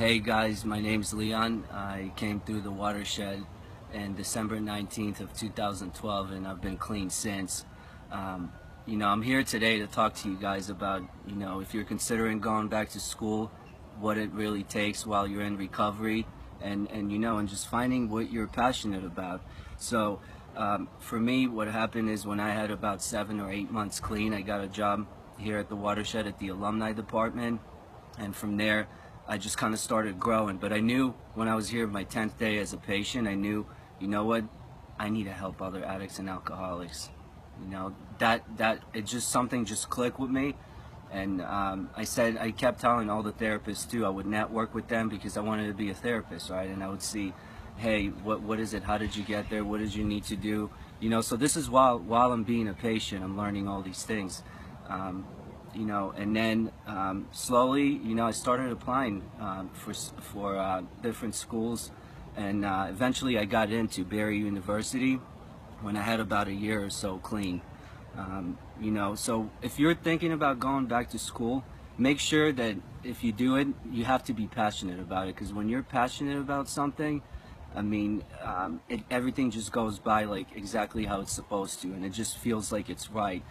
Hey guys, my name's Leon. I came through the watershed in December 19th of 2012 and I've been clean since. I'm here today to talk to you guys about, if you're considering going back to school, what it really takes while you're in recovery and just finding what you're passionate about. So for me, what happened is when I had about 7 or 8 months clean, I got a job here at the watershed at the alumni department, and from there I just kind of started growing. But I knew when I was here my 10th day as a patient, I knew, you know what, I need to help other addicts and alcoholics. That it just, something just clicked with me. And I kept telling all the therapists too, I would network with them because I wanted to be a therapist, right? And I would see, hey, what is it? How did you get there? What did you need to do? So this is while I'm being a patient, I'm learning all these things. And then slowly, I started applying for different schools, and eventually I got into Barry University when I had about a year or so clean. So if you're thinking about going back to school, make sure that if you do it, you have to be passionate about it, because when you're passionate about something, everything just goes by like exactly how it's supposed to, and it just feels like it's right.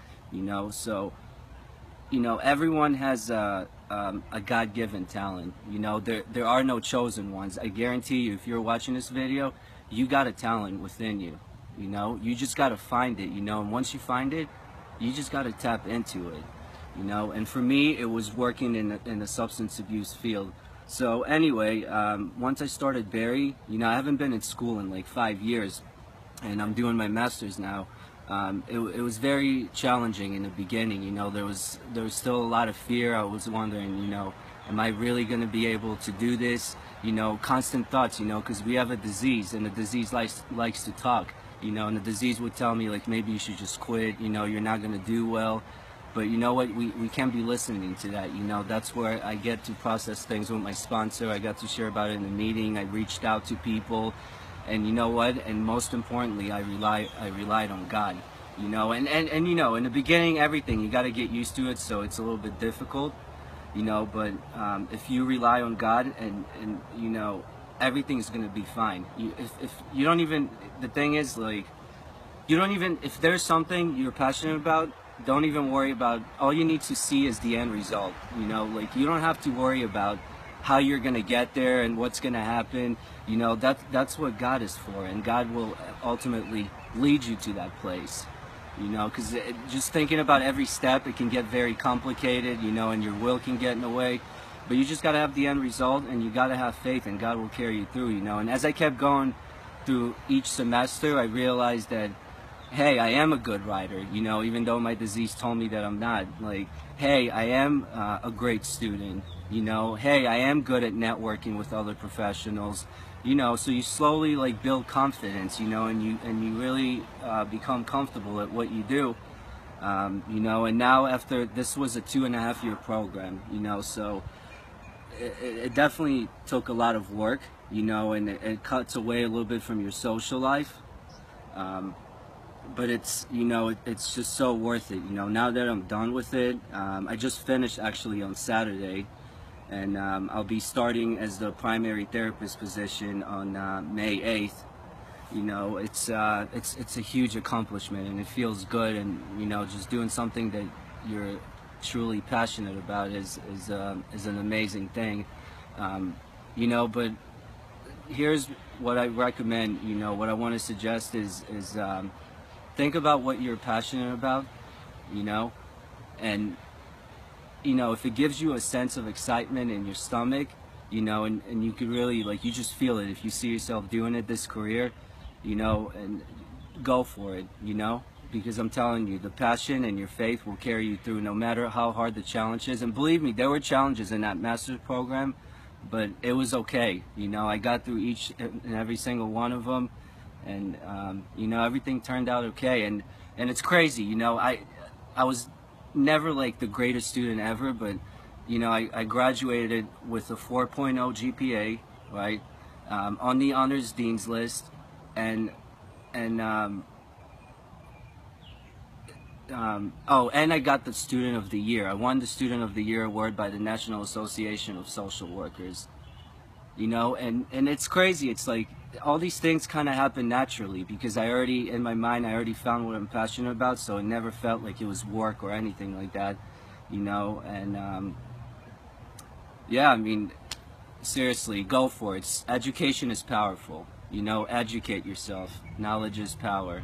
So everyone has a God-given talent. There are no chosen ones. I guarantee you, if you're watching this video, you got a talent within you. You just got to find it, and once you find it, you just got to tap into it. And for me, it was working in the substance abuse field. So anyway, once I started Barry, I haven't been in school in like 5 years, and I'm doing my master's now. It was very challenging in the beginning. There was still a lot of fear. I was wondering, am I really going to be able to do this? Constant thoughts, because we have a disease, and the disease likes to talk, and the disease would tell me, like, maybe you should just quit, you're not going to do well. But you know what, we can't be listening to that. That's where I get to process things with my sponsor. I got to share about it in the meeting. I reached out to people. And you know what? And most importantly, I relied on God. In the beginning, everything, you got to get used to it, so it's a little bit difficult. But if you rely on God, and everything's gonna be fine. If you don't even, the thing is, like, if there's something you're passionate about, don't even worry about. All you need to see is the end result. Like, you don't have to worry about how you're gonna get there and what's gonna happen. That's what God is for, and God will ultimately lead you to that place. Because just thinking about every step, it can get very complicated, and your will can get in the way. But you just gotta have the end result, and you gotta have faith, and God will carry you through. And as I kept going through each semester, I realized that, hey, I am a good writer, even though my disease told me that I'm not. Like, hey, I am a great student, hey, I am good at networking with other professionals, so you slowly, like, build confidence, and you really become comfortable at what you do, and now after, this was a 2.5-year program, so it definitely took a lot of work, and it cuts away a little bit from your social life. But it's, it's just so worth it. Now that I'm done with it, I just finished actually on Saturday, and I'll be starting as the primary therapist position on May 8th. It's a huge accomplishment, and it feels good, and just doing something that you're truly passionate about is an amazing thing. But here's what I recommend. What I want to suggest is think about what you're passionate about, and if it gives you a sense of excitement in your stomach, and you could really, like, you just feel it, if you see yourself doing it, this career, and go for it, because I'm telling you, the passion and your faith will carry you through no matter how hard the challenge is. And believe me, there were challenges in that master's program, but it was okay. I got through each and every single one of them, and everything turned out okay. And it's crazy, I was never like the greatest student ever, but I graduated with a 4.0 GPA, right, on the honors dean's list, and I got the Student of the Year. I won the Student of the Year award by the National Association of Social Workers. you know. And it's crazy. It's like all these things kind of happen naturally because I already, in my mind, I already found what I'm passionate about, so it never felt like it was work or anything like that, you know. And yeah, I mean, seriously, go for it. Education is powerful, you know. Educate yourself. Knowledge is power.